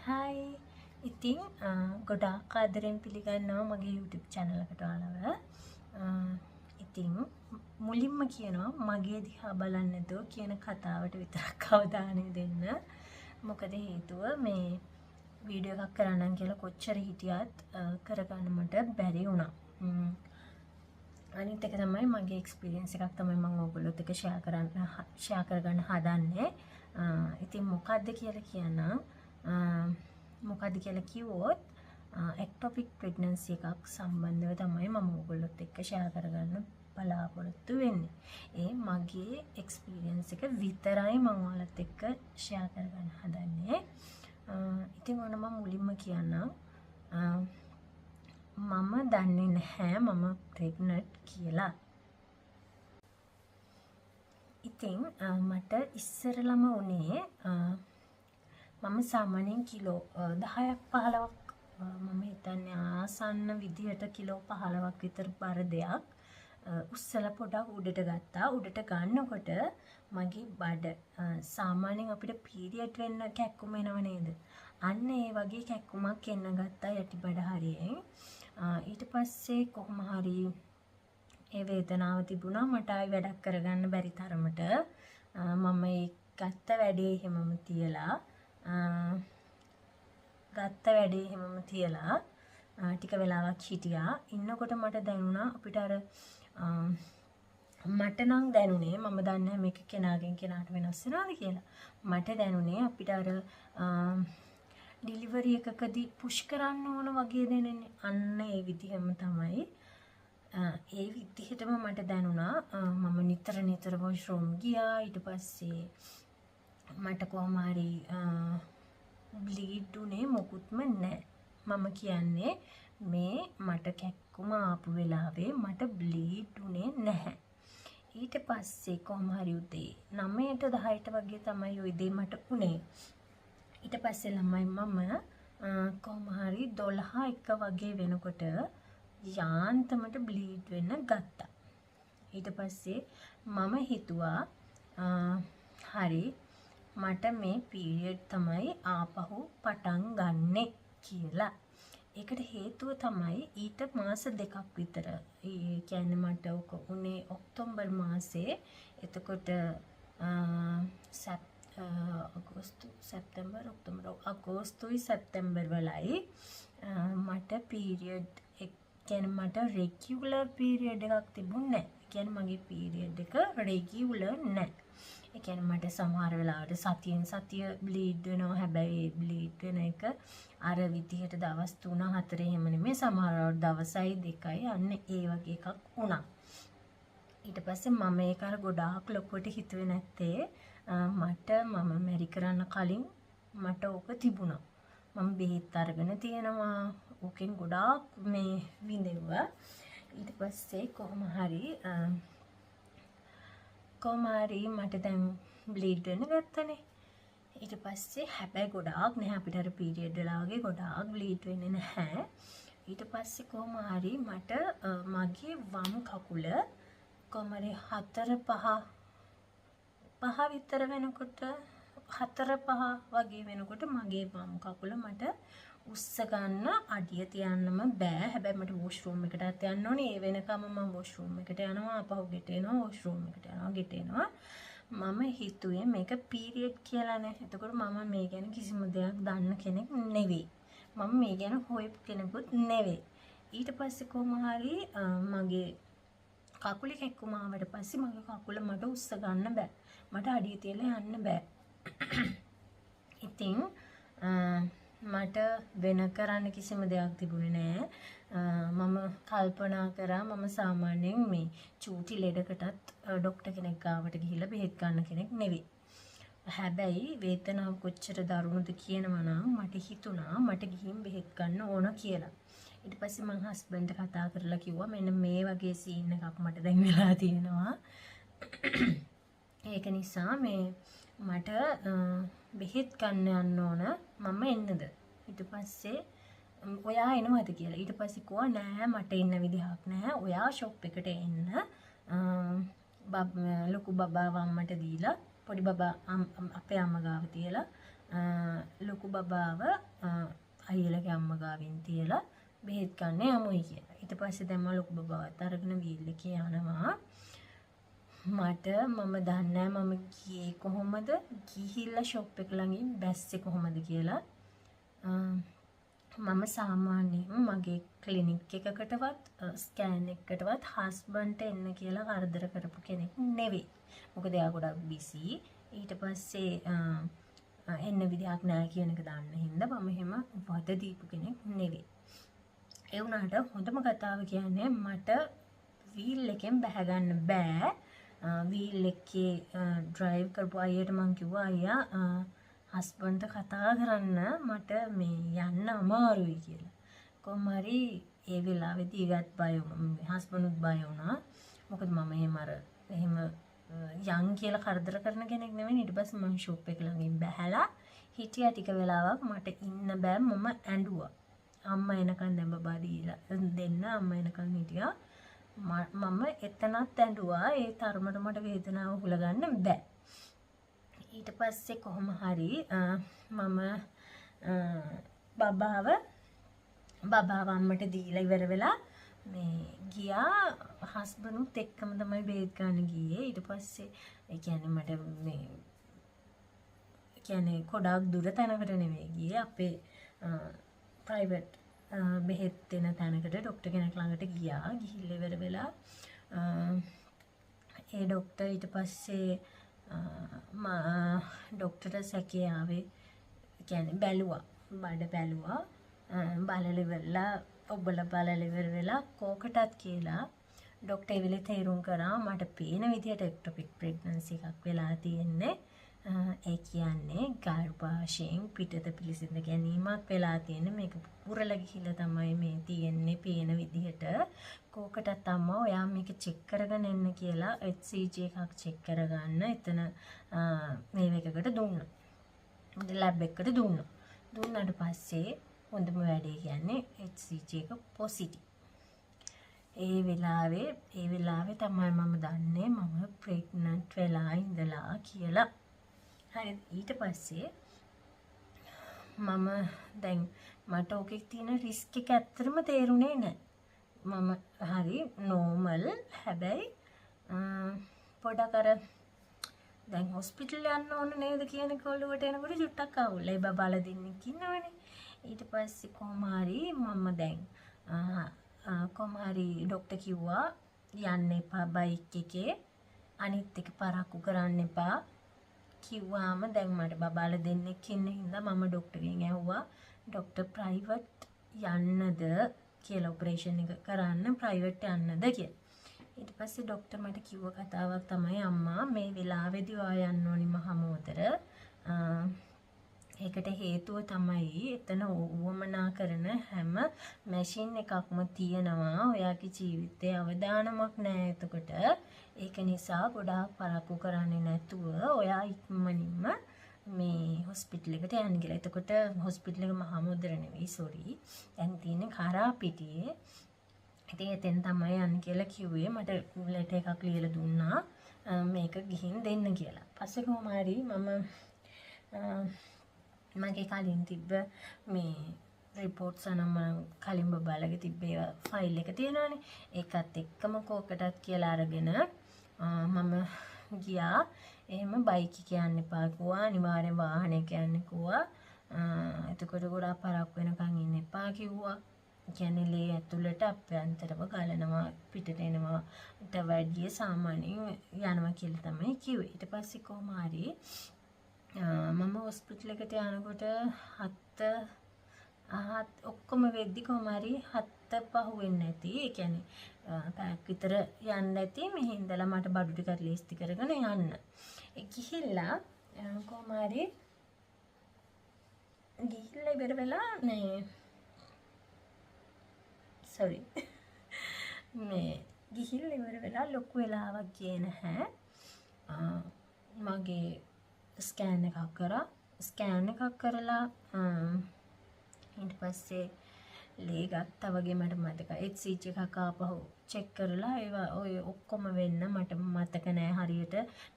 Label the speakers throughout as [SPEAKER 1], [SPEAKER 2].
[SPEAKER 1] හයි ඉතින් ගොඩාක් ආදරෙන් පිළිගන්නවා මගේ YouTube channel එකට ඔයාලව. ඉතින් මුලින්ම කියනවා මගේ දිහා බලන්න නැතුව කියන කතාවට විතරක් අවධානය දෙන්න. මොකද හේතුව මේ වීඩියෝ එකක් කරන්නම් කියලා කොච්චර හිටියත් කරගන්න මට බැරි වුණා. අනිත් එක තමයි මගේ එක්ස්පීරියන්ස් එකක් තමයි මම ඔයගොල්ලොත් එක්ක ෂෙයා කරගන්න හදන්නේ. ඉතින් මොකද්ද කියලා කියනවා. මොකද කියලා කිව්වොත් එක්ටොපික් ප්‍රෙග්නන්සි එකක් සම්බන්ධව තමයි මම ඔයගොල්ලොත් එක්ක ෂෙයා කරගන්න බලාපොරොත්තු වෙන්නේ. ඒ මගේ එක්ස්පීරියන්ස් එක විතරයි මම ඔයාලත් එක්ක ෂෙයා කරගන්න හදන්නේ. ඉතින් ඔන්න මම මුලින්ම කියන්නම් මම දන්නේ නැහැ මම ප්‍රෙග්නන්ට් කියලා. ඉතින් මට ඉස්සරලම උනේ මම සාමාන්‍යයෙන් කිලෝ 10ක් 15ක් මම හිතන්නේ ආසන්න විදිහට කිලෝ 15ක් විතර බර දෙයක් උස්සලා පොඩක් උඩට ගත්තා. උඩට ගන්නකොට මගේ බඩ සාමාන්‍යයෙන් අපිට පීරියඩ් වෙන්න කැක්කුම එනව නේද? අන්න ඒ වගේ කැක්කුමක් එන්න ගත්තා යටි බඩ හරියෙන්. ඊට පස්සේ කොහොම හරි ඒ වේදනාව තිබුණා. මට ආයි වැඩක් කරගන්න බැරි තරමට මම ඒ ගත්ත වැඩේ හැමම තියලා ටික වෙලාවක් හිටියා. ඉන්නකොට මට දැනුණා අපිට අර මට නම් දැනුනේ මම දන්නේ මේක කෙනාගෙන් කෙනාට වෙනස් වෙනවද කියලා. මට දැනුනේ අපිට අර ඩිලිවරි එකකදී පුෂ් කරන්න ඕන වගේ දැනෙන්නේ. අන්න ඒ විදිහම තමයි. ඒ විදිහටම මට දැනුණා. මම නිතර වොෂ්රූම් ගියා. ඊට පස්සේ මට කොහොම හරි බ්ලීඩ් උනේ මොකුත්ම නැහැ. මම කියන්නේ මේ මට කැක්කුම ආපු වෙලාවේ මට බ්ලීඩ් උනේ නැහැ. ඊට පස්සේ කොහොම හරි උදේ 9ට 10ට වගේ තමයි ওই දේ මට උනේ. ඊට පස්සේ ළමයි මම කොහොම හරි 12 වගේ වෙනකොට යාන්තමට බ්ලීඩ් වෙන්න ගත්තා. ඊට පස්සේ මම හිතුවා හරි මට මේ පීරියඩ් තමයි ආපහු පටන් ගන්නෙ කියලා. ඒකට හේතුව තමයි ඊට මාස 2ක් විතර. ඒ කියන්නේ මට ඔක උනේ ඔක්තෝබර් මාසේ. එතකොට අගෝස්තුයි සැප්තැම්බර් වලයි මට පීරියඩ් කියන්නේ මට රෙගියුලර් පීරියඩ් එකක් තිබුණේ නැහැ. ඒ කියන්නේ මගේ පීරියඩ් එක රෙගියුලර් නැහැ. ඒ කියන්නේ මට සමහර වෙලාවට සතියෙන් සතිය බ්ලීඩ් වෙනවා. හැබැයි ඒ බ්ලීඩ් වෙන එක අර විදිහට දවස් 3-4 එහෙම නෙමෙයි. සමහර දවසයි 2යි අන්න ඒ වගේ එකක් වුණා. ඊට පස්සේ මම ඒක අර ගොඩාක් ලොකුවට හිතුවේ නැත්තේ මම මැරි කරන්න කලින් මට ඕක තිබුණා. මම බෙහෙත් අරගෙන තියෙනවා. ඕකෙන් ගොඩාක් මේ විඳෙව්වා. ඊට පස්සේ කොහොම හරි මට දැන් බ්ලීඩ් වෙන්න ගත්තනේ. ඊට පස්සේ හැබැයි ගොඩාක් නැහැ අපිට අර පීරියඩ් වෙලා වගේ ගොඩාක් බ්ලීඩ් වෙන්නේ නැහැ. ඊට පස්සේ කොහොම හරි මට මගේ වම් කකුල කොහොම හරි 4-5 විතර වෙනකොට 4-5 වගේ වෙනකොට මගේ වම් කකුල මට උස්ස ගන්න අඩිය තියන්නම බෑ. හැබැයි මට වොෂ්රූම් එකටත් යන්න ඕනේ. ඒ වෙනකම මම වොෂ්රූම් එකට යනවා, ආපහු ගෙට එනවා, වොෂ්රූම් එකට යනවා, ගෙට එනවා. මම හිතුවේ මේක පීරියඩ් කියලා නේ. එතකොට මම මේ ගැන කිසිම දෙයක් දන්න කෙනෙක් නෙවෙයි. මම මේ ගැන හොයපු කෙනෙකුත් නෙවෙයි. ඊට පස්සේ කොහොම හරි මගේ කකුලේ කැක්කුම ආවට පස්සේ මගේ කකුල මට උස්ස ගන්න බෑ. මට අඩිය තියලා යන්න බෑ. ඉතින් මට වෙන කරන්න කිසිම දෙයක් තිබුණේ නෑ. මම කල්පනා කරා මම සාමාන්‍යයෙන් මේ චූටි ලෙඩකටත් ડોක්ටර් කෙනෙක් ගාවට ගිහිල්ලා බෙහෙත් ගන්න කෙනෙක් නෙවෙයි. හැබැයි වේදනාව කොච්චර දරුණුද කියනවා නම් මට හිතුණා මට ගිහින් බෙහෙත් ගන්න ඕන කියලා. ඊට පස්සේ මම හස්බන්ඩ්ට කතා කරලා කිව්වා මෙන්න මේ වගේ සීන් එකක් මට දැන් වෙලා තියෙනවා. ඒක නිසා මට බෙහෙත් ගන්න යන්න ඕන මම එන්නද? ඊට පස්සේ ඔයා එනවද කියලා. ඊට පස්සේ කිව්වා නෑ මට එන්න විදිහක් නෑ. ඔයා ෂොප් එකට එන්න. ලොකු බබා වම්මට දීලා පොඩි බබා අපේ අම්මා ගාව තියලා ලොකු බබාව අයියලගේ අම්මා ගාවින් තියලා බෙහෙත් ගන්න යමුයි කියලා. ඊට පස්සේ දැන් මම ලොකු බබාවත් අරගෙන වීල් එකේ යනවා. මම දන්නේ මම ගියේ කොහොමද, ගිහිල්ලා ෂොප් එක ළඟින් බැස්සේ කොහොමද කියලා. මම සාමාන්‍යයෙන් මගේ ක්ලිනික් එකකටවත් ස්කෑන් එකකටවත් හස්බන්ඩ්ට එන්න කියලා කරදර කරපු කෙනෙක් නෙවෙයි. මොකද එයා ගොඩක් බිසි. ඊට පස්සේ එන්න විදිහක් නැහැ කියන එක දන්න හින්දා මම එහෙම වද දීපු කෙනෙක් නෙවෙයි. ඒ වුණාට හොඳම කතාව කියන්නේ මට වීල් එකෙන් බැහැ ගන්න බෑ. වීල් එකේ ඩ්‍රයිව් කරපු අයියට මං කිව්වා අයියා හස්බන්ඩ්ට කතා කරන්න මට මේ යන්න අමාරුයි කියලා. කොහොම හරි ඒ වෙලාවේදී ඊගත් බය වුණා. හස්බන්ඩ්ුත් බය වුණා. මොකද මම එහෙම යන් කියලා කරදර කරන කෙනෙක් නෙවෙයි. ඊට පස්සේ මම ෂොප් එක ළඟින් බැහැලා හිටියා ටික වෙලාවක්. මට ඉන්න බෑ, මම ඇඬුවා. අම්මා එනකන් දැන් බබා දීලා දෙන්න අම්මා එනකන් හිටියා. මම එතනත් ඇඬුවා. ඒ තරමට මට වේදනාව හුල ගන්න බෑ. ඊට පස්සේ කොහොම හරි මම බබාව අම්මට දීලා ඉවර වෙලා මේ ගියා. හස්බන්ඩ්ුත් එක්කම තමයි බේත් ගන්න ගියේ. ඊට පස්සේ ඒ කියන්නේ මට මේ කියන්නේ ගොඩාක් දුර තැනකට නෙවෙයි ගියේ. අපේ ප්‍රයිවට් බෙහෙත් දෙන තැනකට ડોක්ටර් කෙනෙක් ළඟට ගියා. ගිහිල්ලා ඉවර වෙලා ඒ ડોක්ටර් ඊට පස්සේ ડોක්ටර් සැකේ ආවේ. කියන්නේ බැලුවා. බඩ බැලුවා. බලලා ඉවරලා ඔබලා බලලා ඉවර වෙලා කෝකටත් කියලා ડોක්ටර් එවිලේ තේරුම් කරා මට පේන විදියට එක්ටොපික් ප්‍රෙග්නන්සි එකක් වෙලා තියෙන්නේ. ඒ කියන්නේ ගර්භාෂයෙන් පිටත පිළිසිඳ ගැනීමක් වෙලා තියෙන්නේ. මේක පුරලා ගිහිල්ලා තමයි මේ තියෙන්නේ පේන විදිහට. කෝකටත් අම්මා ඔයා මේක චෙක් කරගෙන එන්න කියලා HCG එකක් චෙක් කරගන්න එතන මේ එකකට දුන්නා. ලැබ් එකකට දුන්නා. දුන්නාට පස්සේ හොඳම වැඩේ කියන්නේ HCG එක පොසිටිව්. ඒ වෙලාවේ තමයි මම දන්නේ මම ප්‍රෙග්නන්ට් වෙලා ඉඳලා කියලා. හරි. ඊට පස්සේ මම දැන් මට ඔකේ තියෙන රිස්ක් එක ඇත්තටම තේරුනේ නැහැ. මම හරි නෝමල්. හැබැයි පොඩක් අර දැන් හොස්පිටල් යන්න ඕන නේද කියන කොල්ලුවට එනකොට චුට්ටක් අවුල්. ඒ බබාලා දෙන්නෙක් ඉන්නවනේ. ඊට පස්සේ කොහොම හරි මම දැන් කොහොම හරි ડોක්ටර් කිව්වා යන්න එපා බයික් එකේ. අනිත් එක පරක්කු කරන්න එපා කිව්වාම දැන් මට බබාලා දෙන්නෙක් ඉන්න හින්දා මම ડોක්ටර්ගෙන් ඇහුවා ડોක්ටර් ප්‍රයිවට් යන්නද කියලා ඔපරේෂන් එක කරන්න ප්‍රයිවට් යන්නද කියලා. ඊට පස්සේ ડોක්ටර් මට කිව්ව කතාවක් තමයි අම්මා මේ වෙලාවේදී ඔයා යන්න ඕනි මහමෝතර. ඒකට හේතුව තමයි එතන උවමනා කරන හැම මැෂින් එකක්ම තියෙනවා. ඔයාගේ ජීවිතේ අවදානමක් නැහැ. එතකොට ඒක නිසා ගොඩාක් පරක්කු කරන්නේ නැතුව ඔයා ඉක්මනින්ම මේ හොස්පිටල් එකට යන්න කියලා. එතකොට හොස්පිටල් එක මහමෝතර නෙවෙයි සෝරි. දැන් තියෙන්නේ කරාපිටියේ. ඉතින් එතෙන් තමයි යන්න කියලා කිව්වේ. මට ලෙටර් එකක් ලියලා දුන්නා මේක ගිහින් දෙන්න කියලා. පස්සේ කොහොම හරි මගේ කලින් තිබ්බ මේ රිපෝට්ස් අනම් කලින් බබාලගේ තිබ්බ ෆයිල් එක තියෙනවානේ. ඒකත් එක්කම කෝකටත් කියලා අරගෙන මම ගියා. එහෙම බයික් එක යන්න එපා කිව්වා. අනිවාර්යෙන් වාහනයක යන්න කිව්වා. එතකොට ගොඩාක් පරක්කු වෙනකන් ඉන්න එපා කිව්වා. කියන්නේ ලේ ඇතුළට අභ්‍යන්තරව ගලනවා පිටට එනවා ඊට වැඩිය සාමාන්‍යයෙන් යනවා කියලා තමයි කිව්වේ. ඊට පස්සේ කොහොම හරි මම හොස්පිටල් එකට යනකොට 7 ඔක්කොම වෙද්දි කොහොම හරි 7 පහුවෙන්නේ නැති. ඒ කියන්නේ පැයක් විතර යන්න ඇති. මෙහි ඉඳලා මට බඩු ටිකක් ලේස්ති කරගෙන යන්න. ඒ ගිහිල්ලා කොහොම හරි ගිහිල්ලා ඉවර වෙලා මේ ගිහිල්ලා ඉවර වෙලා ලොකු වෙලාවක් ගියේ නැහැ. මගේ ස්කෑන් එකක් කරා. ස්කෑන් එකක් කරලා ඊට පස්සේ ලේ ගත්තා වගේ මට මතකයි. HCG එකක් ආපහු චෙක් කරලා ඒවා ඔය ඔක්කොම වෙන්න මට මතක නෑ හරියට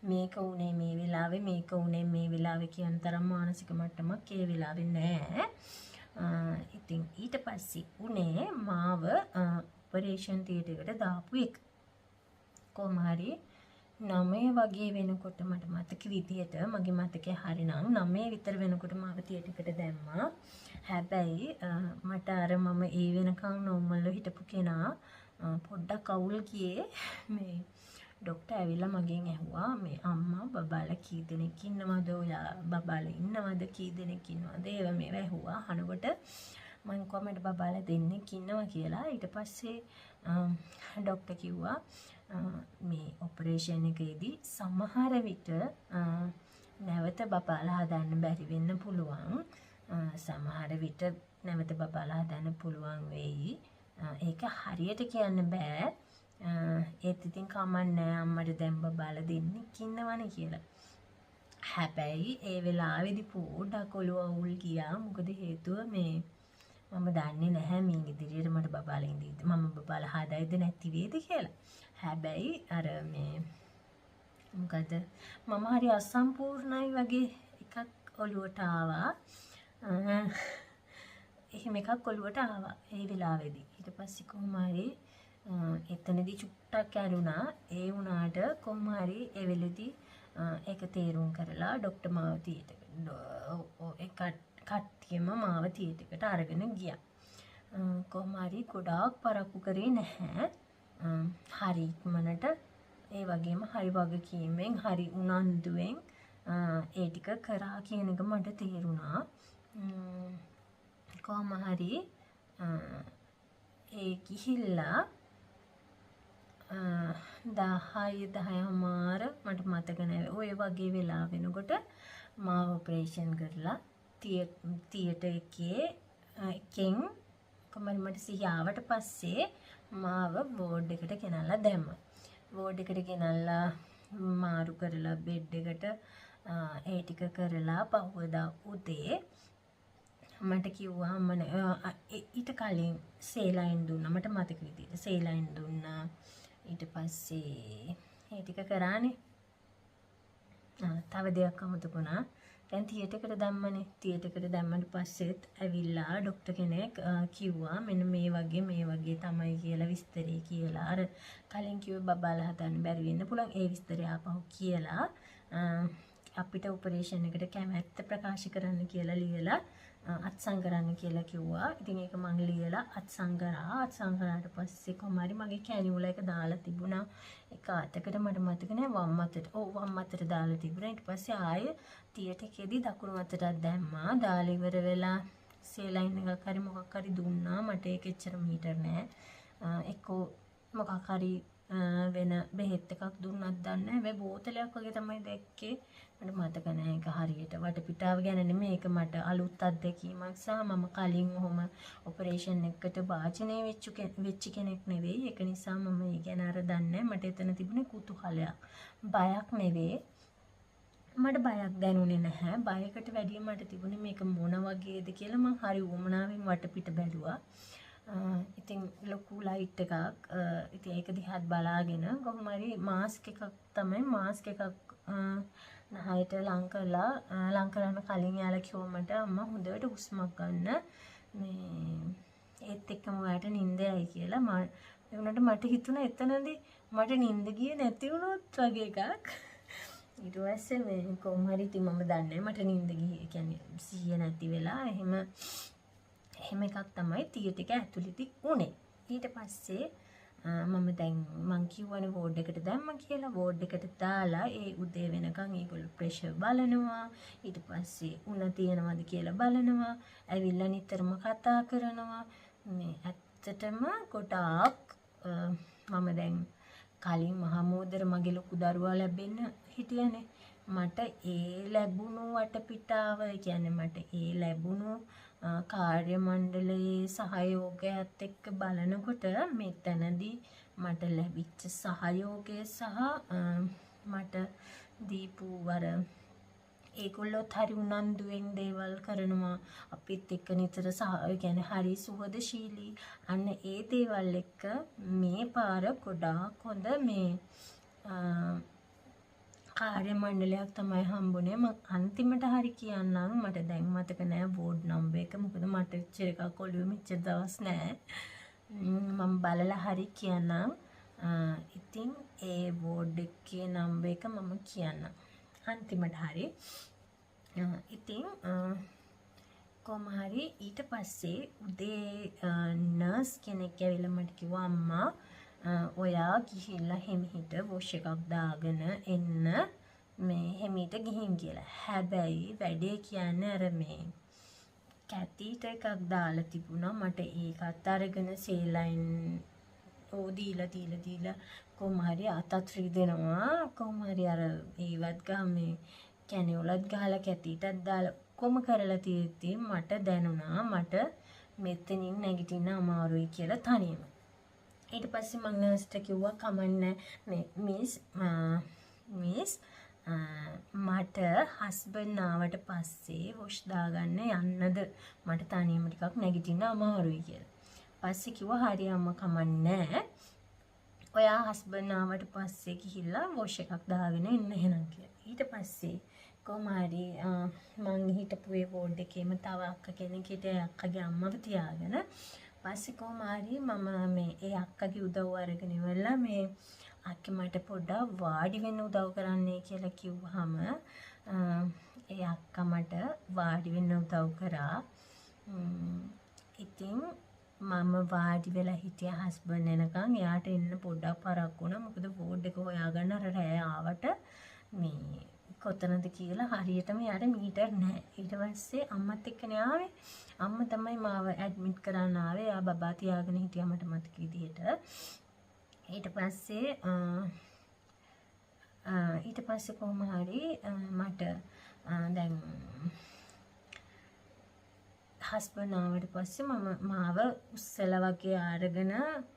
[SPEAKER 1] මේක උනේ මේ වෙලාවේ මේක උනේ මේ වෙලාවේ කියන තරම් මානසික මට්ටමක් ඒ වෙලාවේ නෑ. ඉතින් ඊට පස්සේ උනේ මාව ඔපරේෂන් තියටර් එකට දාපු එක. කොහොම හරි 9 වගේ වෙනකොට මට මතක විදියට මගේ මතකේ හරිනම් 9 විතර වෙනකොට මාව තියටර් එකට දැම්මා. හැබැයි මට අර මම ඒ වෙනකන් නෝමල්ව හිටපු කෙනා පොඩ්ඩක් අවුල් ගියේ. මේ ડોක්ටර් ඇවිල්ලා මගෙන් ඇහුවා මේ අම්මා බබාලා කී දෙනෙක් ඉන්නවද ඔයා බබාලා ඉන්නවද කී දෙනෙක් ඉන්නවද ඒවා මේවා ඇහුවා. අහනකොට මම කොහමද බබාලා දෙන්නෙක් ඉන්නවා කියලා. ඊට පස්සේ ડોක්ටර් කිව්වා මේ ඔපරේෂන් එකේදී සමහර විට නැවත බබාලා හදන්න බැරි වෙන්න පුළුවන්. සමහර විට නැවත බබාලා හදන්න පුළුවන් වෙයි. ඒක හරියට කියන්න බෑ. ඒත් ඉතින් කමන්නේ අම්මට දැන් බබාලා දෙන්නෙක් ඉන්නවනේ කියලා. හැබැයි ඒ වෙලාවේදී පොඩක් ඔළුව අවුල් ගියා. මොකද හේතුව මේ මම දන්නේ නැහැ මේ ඉදිරියට මට බබාලා ඉඳිද්දි මම බබාලා හදයිද නැති වේද කියලා. හැබැයි අර මේ මොකද මම හරි අසම්පූර්ණයි වගේ එකක් ඔළුවට ආවා. එහෙම එකක් ඔළුවට ආවා ඒ වෙලාවේදී. ඊට පස්සේ කොහොම හරි එතනදී චුට්ටක් ඇරුණා. ඒ වුණාට කොහොම හරි ඒ වෙලෙදී ඒක තේරුම් කරලා ડોක්ටර් මාව තියටර් කට්ටියම මාව තියටර් අරගෙන ගියා. කොහොම හරි ගොඩාක් පරක්කු කරේ නැහැ. හරි ඉක්මනට ඒ වගේම හරි වගකීමෙන් හරි උනන්දුවෙන් ඒ ටික කරා කියන එක මට තේරුණා. කොහොම හරි ඒ ගිහිල්ලා 10:30 මට මතක නැහැ. ඔය වගේ වෙලා වෙනකොට මාව ඔපරේෂන් කරලා තියටර් එකෙන් කොහමද මට සිහිය ආවට පස්සේ මාව වෝඩ් එකට ගෙනල්ලා දැම්මා. වෝඩ් එකට ගෙනල්ලා මාරු කරලා බෙඩ් එකට ඒ ටික කරලා පහුවදා උදේ මට කිව්වා අම්මන ඊට කලින් සේලයින් දුන්නා. මට මතක විදිහට සේලයින් දුන්නා. ඊට පස්සේ ඒ ටික කරානේ. තව දෙයක් අමතකුණා. දැන් තියටර් එකට දැම්මනේ. තියටර් එකට දැම්මට පස්සෙත් ඇවිල්ලා ડોක්ටර් කෙනෙක් කිව්වා මෙන්න මේ වගේ තමයි කියලා විස්තරේ කියලා. අර කලින් කිව්ව බබාලා හදන්න බැරි වෙන්න පුළුවන්. ඒ විස්තරය ආපහු කියලා අපිට ඔපරේෂන් එකට කැමැත්ත ප්‍රකාශ කරන්න කියලා ලියලා අත්සන් කරන්න කියලා කිව්වා. ඉතින් ඒක මම ලියලා අත්සන් කරාට පස්සේ කොහමරි මගේ කැනියුල එක දාලා තිබුණා. එක අතකට මට මතක නෑ වම් අතට. වම් අතට දාලා තිබුණා. ඊට පස්සේ ආයේ තියටර් එකේදී දකුණු අතටත් දැම්මා. දාලා ඉවර වෙලා සේලයින් එකක් හරි මොකක් හරි දුන්නා. මට ඒක එච්චර මීටර් නෑ. එක්කෝ මොකක් හරි වෙන බෙහෙත් එකක් දුන්නත් දන්නේ නැහැ. හැබැයි බෝතලයක් වගේ තමයි දැක්කේ. මට මතක නැහැ ඒක හරියට. වටපිටාව ගැන නෙමෙයි. ඒක මට අලුත් අත්දැකීමක් සහ මම කලින් ඔහොම ඔපරේෂන් එකකට වාචනය වෙච්ච කෙනෙක් නෙවෙයි. ඒක නිසා මම ඒ ගැන අර දන්නේ මට එතන තිබුණේ කුතුහලයක්. බයක් නෙවෙයි. මට බයක් දැනුනේ නැහැ. බයකට වැඩිය මට තිබුණේ මේක මොන වගේද කියලා මම හරි උවමනාවෙන් වටපිට බැලුවා. ඉතින් ලොකු ලයිට් එකක් ඉතින් ඒක දිහාත් බලාගෙන කොහොම හරි මාස්ක් එකක් නහයට ලං කරන්න කලින් යාලා කිව්වා මට අම්මා හොඳට හුස්මක් ගන්න මේ ඒත් එක්කම ඔයාට නිින්ද යයි කියලා. ඒ වුණාට මට හිතුණා එතනදී මට නිින්ද ගියේ නැති වුණොත් වගේ එකක්. ඊට පස්සේ මේ කොහොම හරි ඉතින් මම දන්නේ මට නිින්ද ගියේ කියන්නේ සිහිය නැති වෙලා එහෙම එකක් තමයි තියටර් එක ඇතුළතදී උනේ. ඊට පස්සේ මම කිව්වනේ වෝඩ් එකට දැම්ම කියලා. වෝඩ් එකට දාලා ඒ උදේ වෙනකන් ඒගොල්ලෝ ප්‍රෙෂර් බලනවා. ඊට පස්සේ උණ තියෙනවද කියලා බලනවා. ඇවිල්ලා නිතරම කතා කරනවා. මේ ඇත්තටම ගොඩාක් මම දැන් කලින් මහමෝදර මගේ ලොකු දරුවා ලැබෙන්න හිටියනේ. මට ඒ ලැබුණු වටපිටාව කියන්නේ මට ඒ ලැබුණු කාර්ය මණ්ඩලයේ සහයෝගයත් එක්ක බලනකොට මෙතනදී මට ලැබිච්ච සහයෝගය සහ මට දීපු වර ඒගොල්ලොත් හරි උනන්දුවෙන් දේවල් කරනවා අපිත් එක්ක නිතර කියන්නේ හරි සුහදශීලී. අන්න ඒ දේවල් එක්ක මේ පාර ගොඩාක් හොඳ මේ කාර්ය මණ්ඩලයක් තමයි හම්බුනේ. මම අන්තිමට හරි කියන්නම්. මට දැන් මතක නෑ බෝඩ් නම්බර් එක. මොකද මට එච්චර එකක් ඔළුවේ මෙච්චර දවස් නෑ. මම බලලා හරි කියන්නම්. ඉතින් ඒ බෝඩ් එකේ නම්බර් එක මම කියන්නම් අන්තිමට හරි. ඉතින් කොහොම හරි ඊට පස්සේ උදේ නර්ස් කෙනෙක් ඇවිල්ලා මට කිව්වා අම්මා ඔයා ගිහිල්ලා හෙමිහිට වොෂ් එකක් දාගෙන එන්න මේ හෙමිහිට ගිහින් කියලා. හැබැයි වැඩේ කියන්නේ අර මේ කැතීට එකක් දාලා තිබුණා. මට ඒකත් අරගෙන සේලයින් දීලා කොහොම හරි අතත් රිදෙනවා. කොහොම හරි අර ඒවත් ගාමේ කැනියුලත් ගහලා කැතීටත් දාලා කොම කරලා තියෙද්දි මට දැනුණා මට මෙතනින් නැගිටින්න අමාරුයි කියලා තනියම. ඊට පස්සේ මම නර්ස්ට කිව්වා කමන්නේ මේ මිස් මට හස්බන්ඩ් ආවට පස්සේ වොෂ් දාගන්න යන්නද මට තනියම ටිකක් නැගිටින්න අමාරුයි කියලා. පස්සේ කිව්වා හරි අම්මා කමන්නේ ඔයා හස්බන්ඩ් ආවට පස්සේ ගිහිල්ලා වොෂ් එකක් දාගෙන එන්න එහෙනම් කියලා. ඊට පස්සේ කොහොම හරි මං හිටපු ඒ වෝඩ් එකේම තව අක්කා කෙනෙක් හිටියා අක්කගේ අම්මව තියාගෙන. පස්සේ කොහොම හරි මම මේ ඒ අක්කගේ උදව් අරගෙන ඉවරලා මේ අක්කේ මට පොඩ්ඩක් වාඩි වෙන්න උදව් කරන්නයි කියලා කිව්වහම ඒ අක්කා මට වාඩි වෙන්න උදව් කරා. ඉතින් මම වාඩි වෙලා හිටියා හස්බන්ඩ් එනකන්. එයාට එන්න පොඩ්ඩක් පරක් වුණා. මොකද බෝඩ් එක හොයාගන්න අර රෑ ආවට මේ කොතනද කියලා හරියටම යාට මීටර් නැහැ. ඊට පස්සේ අම්මත් එක්කනේ ආවේ. අම්මා තමයි මාව ඇඩ්මිට් කරන්න ආවේ. එයා බබා තියාගෙන හිටියා මට මතක විදිහට. ඊට පස්සේ කොහොම හරි මට දැන් හස්බන්ඩ් ආවට පස්සේ මාව උස්සලා වගේ අරගෙන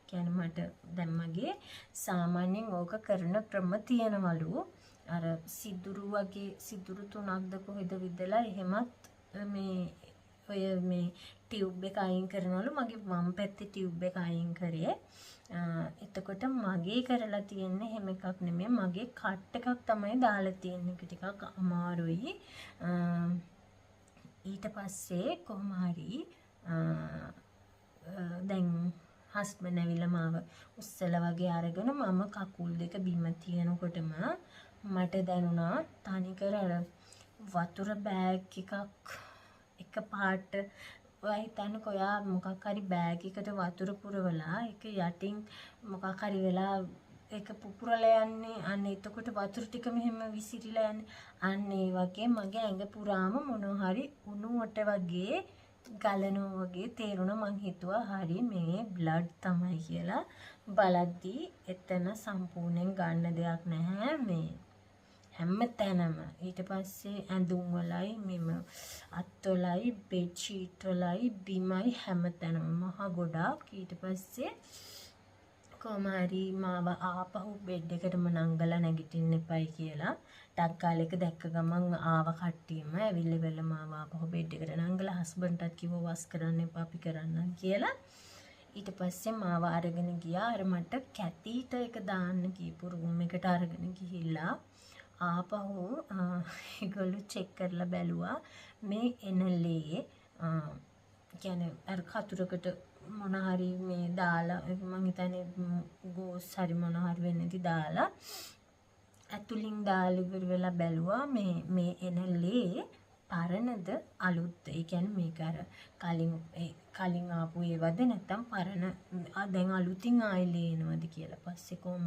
[SPEAKER 1] කියන්නේ මට දැන් මගේ සාමාන්‍යයෙන් ඕක කරන ක්‍රම තියෙනවලු. අර සිදුරු වගේ සිදුරු 3ක්ද කොහෙද විදලා එහෙමත් මේ ඔය මේ ටියුබ් එක අයින් කරනවලු. මගේ වම් පැත්තේ ටියුබ් එක අයින් කරේ. එතකොට මගේ කරලා තියෙන්නේ එහෙම එකක් නෙමෙයි. මගේ කට් එකක් තමයි දාලා තියෙන්නේ. ඒක ටිකක් අමාරුයි. ඊට පස්සේ කොහොම හරි දැන් හස්බන්ඩ් ඇවිල්ලා මාව උස්සලා වගේ අරගෙන මම කකුල් දෙක බිම තියනකොටම මට දැනුණා තනිකර අර වතුර බෑග් එක පාට ඔයා හිතන්නකෝ ඔයා මොකක් හරි බෑග් එකට වතුර පුරවලා ඒක යටින් මොකක් හරි වෙලා ඒක පුපුරලා යන්නේ. අන්න එතකොට වතුර ටික මෙහෙම විසිරිලා යන්නේ. අන්න ඒ වගේ මගේ ඇඟ පුරාම මොනවා හරි උණුවට වගේ ගලනවා වගේ තේරුණා. මං හිතුවා හරි මේ බ්ලඩ් තමයි කියලා. බලද්දී එතන සම්පූර්ණයෙන් ගන්න දෙයක් නැහැ මේ හැම තැනම. ඊට පස්සේ ඇඳුම් වලයි මෙම අත්වලයි බෙඩ් ෂීට් වලයි බිමයි හැම තැනම මහ ගොඩක්. ඊට පස්සේ කොහොම හරි මාව ආපහු බෙඩ් එකටම නංගලා නැගිටින්න එපයි කියලා ටක් ගාලා එක දැක්ක ගමන් ආව කට්ටියම ඇවිල්ලා මාව ආපහු බෙඩ් එකට නංගලා හස්බන්ඩ්ටත් කිව්වා වස් කරන්න එපා අපි කරන්නම් කියලා. ඊට පස්සේ මාව අරගෙන ගියා. අර මට කැතීට එක දාන්න කියපු රූම් එකට අරගෙන ගිහිල්ලා ආපහු ඒගොල්ලෝ චෙක් කරලා බැලුවා මේ එනලේ කියන්නේ අර කතුරකට මොන හරි මේ දාලා මම හිතන්නේ ගෝස් හරි මොන හරි වෙන්නේදී දාලා ඇතුලින් දාලා ඉවර වෙලා බැලුවා මේ එනලේ පරණද අලුත්ද. ඒ කියන්නේ මේක අර කලින් ආපු ඒවද නැත්නම් පරණ දැන් අලුතින් ආයෙ එනවද කියලා. පස්සේ කොහොම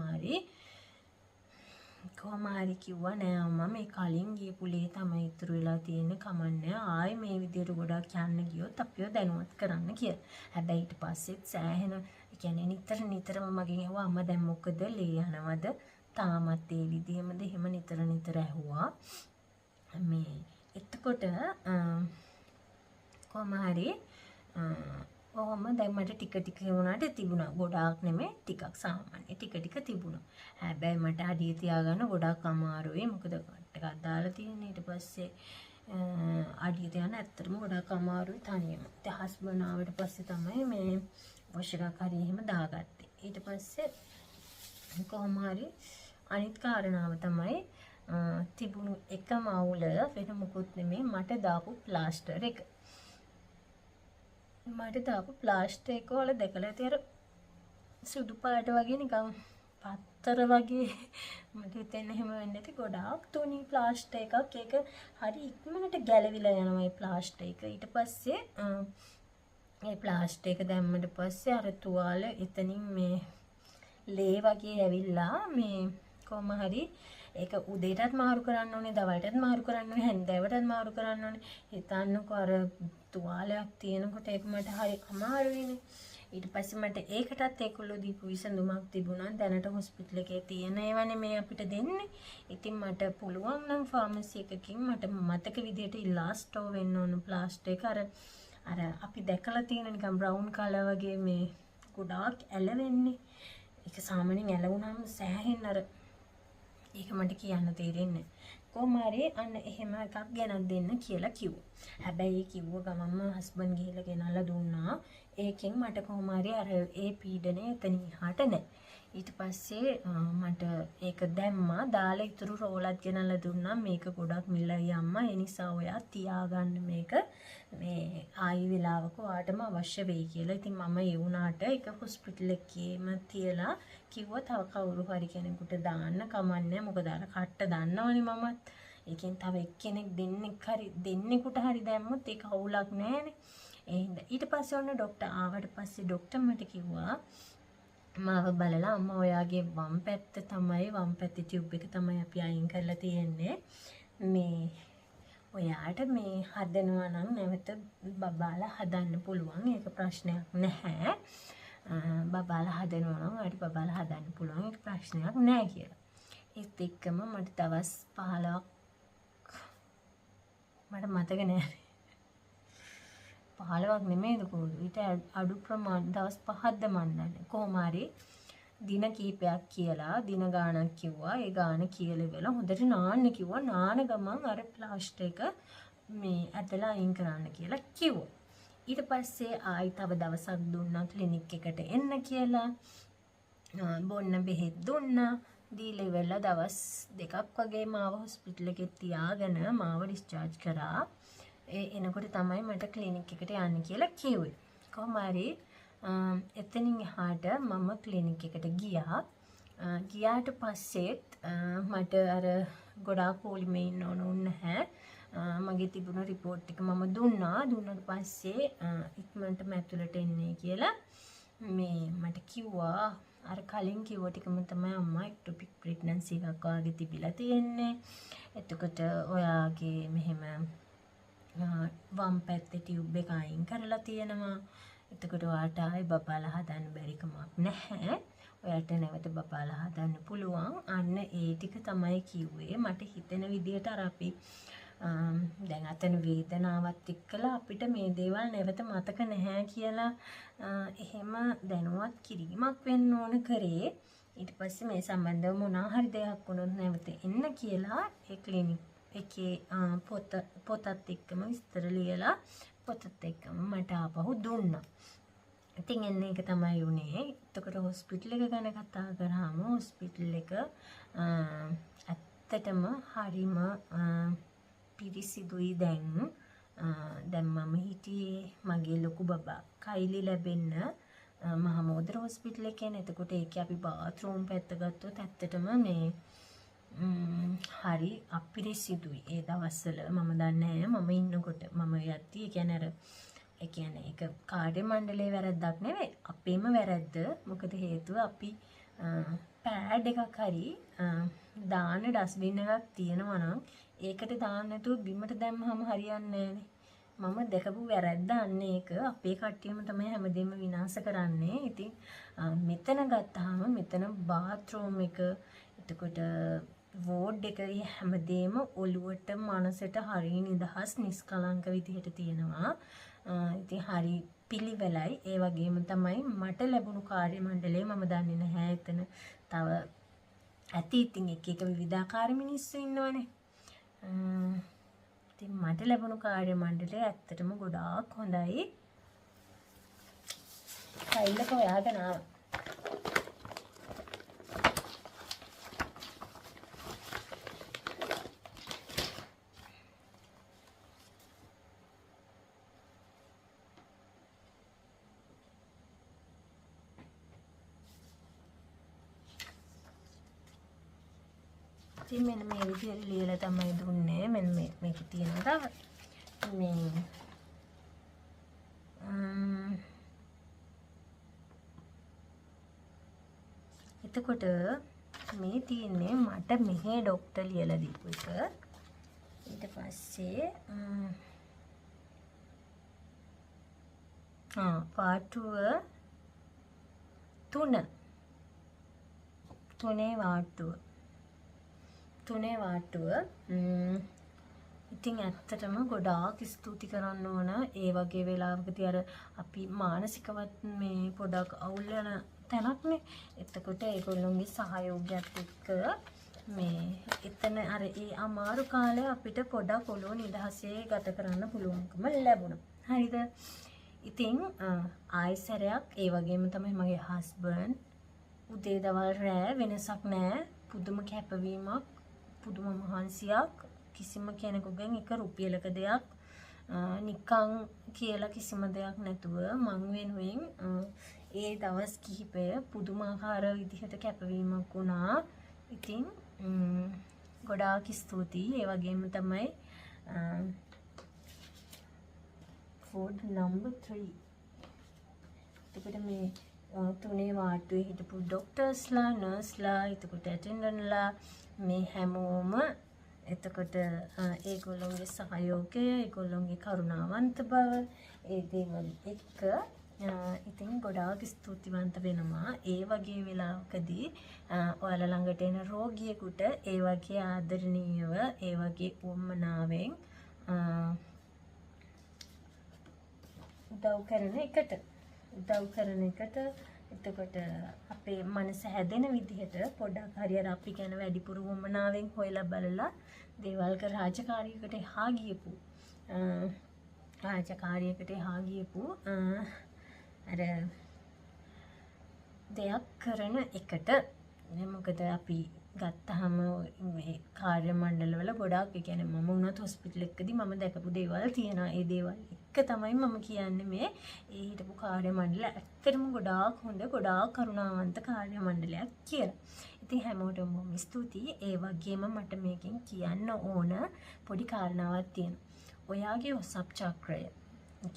[SPEAKER 1] හරි කිව්වා නෑ අම්මා මේ කලින් ගියපු ලේ තමයි ඉතුරු වෙලා තියෙන්නේ. කමන්නේ ආයෙ මේ විදියට ගොඩක් යන්න ගියොත් අපිව දැනුවත් කරන්න කියලා. හැබැයි ඊට පස්සෙත් සෑහෙන කියන්නේ නිතරම මගෙන් ඇහුවා අම්මා දැන් මොකද ලේ යනවද තාමත් ඒ විදිහමද එහෙම නිතර ඇහුවා. මේ එතකොට කොහොම හරි ඔහොම දැන් මට ටික වුණාට තිබුණා. ගොඩාක් නෙමෙයි ටිකක් සාමාන්‍ය ටික තිබුණා. හැබැයි මට අඩිය තියාගන්න ගොඩාක් අමාරුයි. මොකද එකක් දාලා තියෙන්නේ. ඊට පස්සේ අඩිය තියන්න ඇත්තටම ගොඩක් අමාරුයි තනියම. ඉතින් හස්බන්ඩ් ආවට පස්සේ තමයි මේ වොෂ් එකක් හරි එහෙම දාගත්තේ. ඊට පස්සේ කොහොම හරි අනිත් කාරණාව තමයි තිබුණු එකම අවුල වෙන මොකුත් නෙමෙයි මට දාපු ප්ලාස්ටර් එක. මට දාපු ප්ලාස්ටර් එක වල දැකලා ඇති අර සුදු පාට වගේ නිකන් පත්තර වගේ මට හිතෙන්නේ එහෙම වෙන්නේ නැති ගොඩාක් තුනී ප්ලාස්ටර් එකක්. ඒක හරි ඉක්මනට ගැලවිලා යනවා මේ ප්ලාස්ටර් එක. ඊට පස්සේ ඒ ප්ලාස්ටර් එක දැම්මට පස්සේ අර තුවාල එතනින් මේ ලේ වගේ ඇවිල්ලා මේ කොහොම හරි ඒක උදේටත් මාරු කරන්න ඕනේ, දවල්ටත් මාරු කරන්න ඕනේ, හැන්දෑවටත් මාරු කරන්න ඕනේ. හිතන්නකෝ අර තුවාලයක් තියෙනකොට ඒක මට හරි අමාරුයිනේ. ඊට පස්සේ මට ඒකටත් ඒගොල්ලෝ දීපු විසඳුමක් තිබුණා. දැනට හොස්පිටල් එකේ තියෙන ඒවානේ මේ අපිට දෙන්නේ. ඉතින් මට පුළුවන් නම් ෆාමසි එකකින් මට මතක විදියට ඉල්ලා ස්ටෝර් වෙන්න ඕන ප්ලාස්ටර් එක. අර අපි දැකලා තියෙන නිකන් බ්‍රවුන් කලර් වගේ මේ ගොඩාක් ඇලවෙන්නේ. ඒක සාමාන්‍යයෙන් ඇලවුනම සෑහෙන අර ඒක මට කියන්න තේරෙන්නේ. කොහොම හරි අන්න එහෙම එකක් ගෙනත් දෙන්න කියලා කිව්වා. හැබැයි කිව්ව ගමන්ම හස්බන්ඩ් ගිහලා ගෙනල්ලා දුන්නා. ඒකෙන් මට කොහොම හරි අර ඒ පීඩනේ එතනින් එහාට නැහැ. ඊට පස්සේ මට ඒක දැම්මා. දාලා ඉතුරු රෝලත් ගෙනල්ලා දුන්නා. මේක ගොඩක් මිලයි අම්මා. ඒ නිසා ඔයා තියාගන්න මේක. මේ ආයි වෙලාවක ඔයාටම අවශ්‍ය වෙයි කියලා. ඉතින් මම ඒ වුණාට ඒක හොස්පිටල් එකේම තියලා කිව්වා තව කවුරු හරි කෙනෙකුට දාන්න කමන්නේ. මොකද අර කට්ට දන්නවනේ මමත්. ඒකෙන් තව එක්කෙනෙක් දෙන්නෙකුට හරි දැම්මොත් ඒක අවුලක් නෑනේ. ඒ හින්දා ඊට පස්සේ ඔන්න ડોක්ටර් ආවට පස්සේ ડોක්ටර් මට කිව්වා මාව බලලා අම්මා ඔයාගේ වම් පැත්තේ ටියුබ් එක තමයි අපි අයින් කරලා තියෙන්නේ. මේ ඔයාට මේ හදනවා නම් නැවත බබාලා හදන්න පුළුවන්. ඒක ප්‍රශ්නයක් නැහැ. බබාලා හදනවා නම් ඔයාට බබාලා හදන්න පුළුවන්. ඒක ප්‍රශ්නයක් නැහැ කියලා. ඒත් එක්කම මට දවස් 15ක් මට මතක නෑ 15ක් නෙමෙයිද කොහොමද ඊට අඩු ප්‍රමාණ දවස් 5ක්ද මන්නන්නේ. කොහොම හරි දින කීපයක් කියලා දින ගාණක් කිව්වා. ඒ ගාණ කියලා වෙලා හොඳට නාන්න කිව්වා. නාන ගමන් අර ප්ලාස්ටර් එක මේ ඇදලා අයින් කරන්න කියලා කිව්වා. ඊට පස්සේ ආයි තව දවසක් දුන්නා ක්ලිනික් එකට එන්න කියලා. බොන්න බෙහෙත් දුන්නා. දීලා ඉවරලා දවස් 2ක් වගේ මාව හොස්පිටල් එකේ තියාගෙන මාව ඩිස්චාර්ජ් කරා. ඒ එනකොට තමයි මට ක්ලිනික් එකට යන්න කියලා කිව්වේ. කොහොම හරි එතනින් එහාට මම ක්ලිනික් එකට ගියා. ගියාට පස්සෙත් මට අර ගොඩාක් පොලිමේ ඉන්න ඕන නැහැ. මගේ තිබුණ රිපෝට් එක මම දුන්නා. දුන්නාට පස්සේ ඉක්මනට මැතුලට එන්නේ කියලා මේ මට කිව්වා. අර කලින් කිව්ව ටිකම තමයි අම්මා එක්ටොපික් ප්‍රෙග්නන්සි එකක් වගේ තිබිලා තියෙන්නේ. එතකොට ඔයාගේ මෙහෙම වම් පැත්තේ ටියුබ් එක අයින් කරලා තියෙනවා. එතකොට ඔයාට ආයි බබාලා හදන්න බැරි කමක් නැහැ. ඔයාට නැවත බබාලා හදන්න පුළුවන්. අන්න ඒ ටික තමයි කිව්වේ. මට හිතෙන විදියට අර අපි දැන් අතන වේදනාවත් එක්කලා අපිට මේ දේවල් නැවත මතක නැහැ කියලා එහෙම දැනුවත් කිරීමක් වෙන්න ඕන කරේ. ඊට පස්සේ මේ සම්බන්ධව මොනවා හරි දෙයක් වුණොත් නැවත එන්න කියලා ඒ ක්ලිනික් එකේ පොතත් එක්කම විස්තර ලියලා පොතත් එක්කම මට ආපහු දුන්නා. ඉතින් එන්න එක තමයි උනේ. එතකොට හොස්පිටල් එක ගැන කතා කරාම හොස්පිටල් එක ඇත්තටම හරිම පිරිසිදුයි දැන්. දැන් මම හිටියේ මගේ ලොකු බබා කයිලි ලැබෙන්න මහමෝදර හොස්පිටල් එකේ. එතකොට ඒකේ අපි බාත්රූම් පැත්ත ගත්තොත් ඇත්තටම මේ හරි අපිරිසිදුයි ඒ දවස්වල. මම දන්නේ මම ඉන්නකොට මම යද්දි ඒ කියන්නේ ඒක කාර්ය මණ්ඩලයේ වැරද්දක් නෙවෙයි අපේම වැරද්ද. මොකද හේතුව අපි පෑඩ් එකක් හරි දාන ඩස්බින් එකක් තියෙනවා නම් ඒකට දාන්න නැතුව බිමට දැම්මම හරියන්නේ නැහනේ. මම දැකපු වැරද්ද අන්න ඒක. අපේ කට්ටියම තමයි හැමදේම විනාශ කරන්නේ. ඉතින් මෙතන ගත්තාම මෙතන බාත්රූම් එක එතකොට වෝඩ් එකේ හැමදේම ඔළුවට මනසට හරිය නිදහස් නිස්කලංක විදිහට තියෙනවා. ඉතින් හරි පිළිවෙලයි. ඒ වගේම තමයි මට ලැබුණු කාර්ය මණ්ඩලය මම දන්නේ නැහැ එතන තව ඇති ඉතින් එක විවිධාකාර මිනිස්සු ඉන්නවනේ. ඉතින් මට ලැබුණු කාර්ය මණ්ඩලය ඇත්තටම ගොඩාක් හොඳයි. ෆයිල් එක හොයාගෙන ආවා. ඉතින් මෙන්න මේ විදිහට ලියලා තමයි දුන්නේ. මෙන්න මේක තියෙනවා මේ එතකොට මේ තියෙන්නේ මට මෙහෙ ડોක්ටර් ලියලා දීපු එක. ඊට පස්සේ පාටුව 3 තුනේ වාට්ටුව ඉතින් ඇත්තටම ගොඩාක් ස්තුති කරන්න ඕන. ඒ වගේ වෙලාවකදී අර අපි මානසිකවත් මේ පොඩක් අවුල් වෙන තැනක්නේ. එතකොට ඒගොල්ලොන්ගේ සහයෝගයත් එක්ක මේ එතන අර ඒ අමාරු කාලේ අපිට පොඩක් ඔලුව නිදහසේ ගත කරන්න පුළුවන්කම ලැබුණා. හරිද? ඉතින් ආයෙසරයක් ඒ වගේම තමයි මගේ හස්බන්ඩ් උදේ දවල් රෑ වෙනසක් නැහැ. පුදුම කැපවීමක්, පුදුම මහන්සියක්, කිසිම කෙනෙකුගෙන් එක රුපියලක දෙයක් නිකන් කියලා කිසිම දෙයක් නැතුව මං වෙනුවෙන් ඒ දවස් කිහිපය පුදුමාකාර විදිහට කැපවීමක් වුණා. ඉතින් ගොඩාක් ස්තුතියි. ඒ වගේම තමයි food number 3. එතකොට මේ 3 වාට්ටුවේ හිටපු ડોක්ටර්ස්ලා, නර්ස්ලා, එතකොට ඇටෙන්ඩන්ට්ලා මේ හැමෝම එතකොට ඒගොල්ලොන්ගේ සහයෝගය, ඒගොල්ලොන්ගේ කරුණාවන්ත බව, ඒ දේවල් එක්ක ඉතින් ගොඩාක් ස්තුතිවන්ත වෙනවා. ඒ වගේ වෙලාවකදී ඔයාලා ළඟට එන රෝගියෙකුට ඒ වගේ ආදරණීයව, ඒ වගේ උවමනාවෙන් උදව් කරන එකට එතකොට අපේ මනස හැදෙන විදිහට පොඩ්ඩක් හරියට අපි ගැන වැඩිපුර වමනාවෙන් හොයලා බලලා දේවල් කර රාජකාරියකට එහා ගියපු අර දෙයක් කරන එකට. මොකද අපි ගත්තහම මේ කාර්ය මණ්ඩලවල ගොඩාක් ඒ කියන්නේ මම වුණත් හොස්පිටල් එකකදී මම දැකපු දේවල් තියෙනවා. ඒ දේවල් එක තමයි මම කියන්නේ මේ ඒ හිටපු කාර්ය මණ්ඩල ඇත්තටම ගොඩාක් හොඳ, ගොඩාක් කරුණාවන්ත කාර්ය මණ්ඩලයක් කියලා. ඉතින් හැමෝටම බොහොම ස්තුතියි. ඒ වගේම මට මේකෙන් කියන්න ඕන පොඩි කාරණාවක් තියෙනවා. ඔයාගේ ඔසප් චක්‍රය,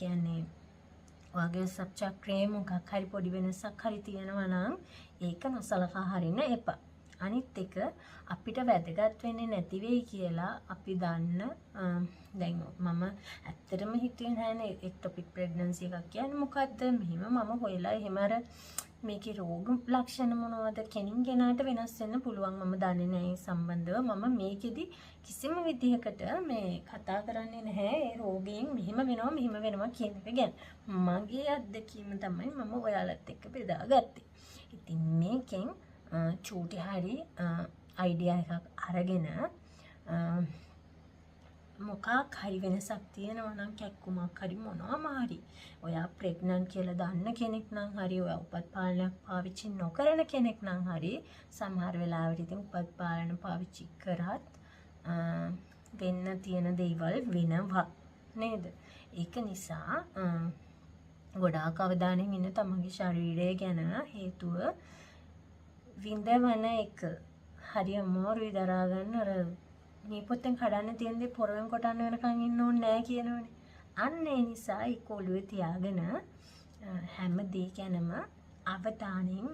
[SPEAKER 1] කියන්නේ ඔයාගේ ඔසප් චක්‍රයේ මොකක් හරි පොඩි වෙනසක් හරි තියෙනවා නම් ඒක නොසලකා හරින්න එපා. අනිත් එක අපිට වැදගත් වෙන්නේ නැති වෙයි කියලා අපි දන්න දැන් මම ඇත්තටම හිතුවේ නැහැ එක්ටොපික් ප්‍රෙග්නන්සි එකක් කියන්නේ මොකද්ද මෙහෙම මම හොයලා එහෙම අර මේකේ රෝග ලක්ෂණ මොනවද කෙනින් කෙනාට වෙනස් වෙන්න පුළුවන්. මම දන්නේ නැහැ ඒ සම්බන්ධව. මම මේකෙදි කිසිම විදිහකට මේ කතා කරන්නේ නැහැ ඒ රෝගයෙන් මෙහෙම වෙනවා කියන එක ගැන. මගේ අත්දැකීම තමයි මම ඔයාලත් එක්ක බෙදාගත්තේ. ඉතින් මේකෙන් චූටි හරි අයිඩියා එකක් අරගෙන මොකක් හරි වෙනසක් තියෙනවා නම් කැක්කුමක් හරි මොනවාම හරි ඔයා ප්‍රෙග්නන්ට් කියලා දන්න කෙනෙක් නම් හරි ඔයා උපත් පාලනයක් පාවිච්චි නොකරන කෙනෙක් නම් හරි සමහර වෙලාවට ඉතින් උපත් පාලන පාවිච්චි කරත් වෙන්න තියෙන දේවල් වෙනවා නේද? ඒක නිසා ගොඩාක් අවධානයෙන් ඉන්න තමන්ගේ ශරීරය ගැන හේතුව විඳවන එක හරි අමාරුයි දරා ගන්න. අර මේ පොතෙන් කඩන්න තියෙන දේ පොරවෙන් කොටන්න වෙනකන් ඉන්න ඕනේ නැහැ කියනවනේ. අන්න ඒ නිසා ඒක ඔළුවේ තියාගෙන හැම දේ ගැනම අවධානයෙන්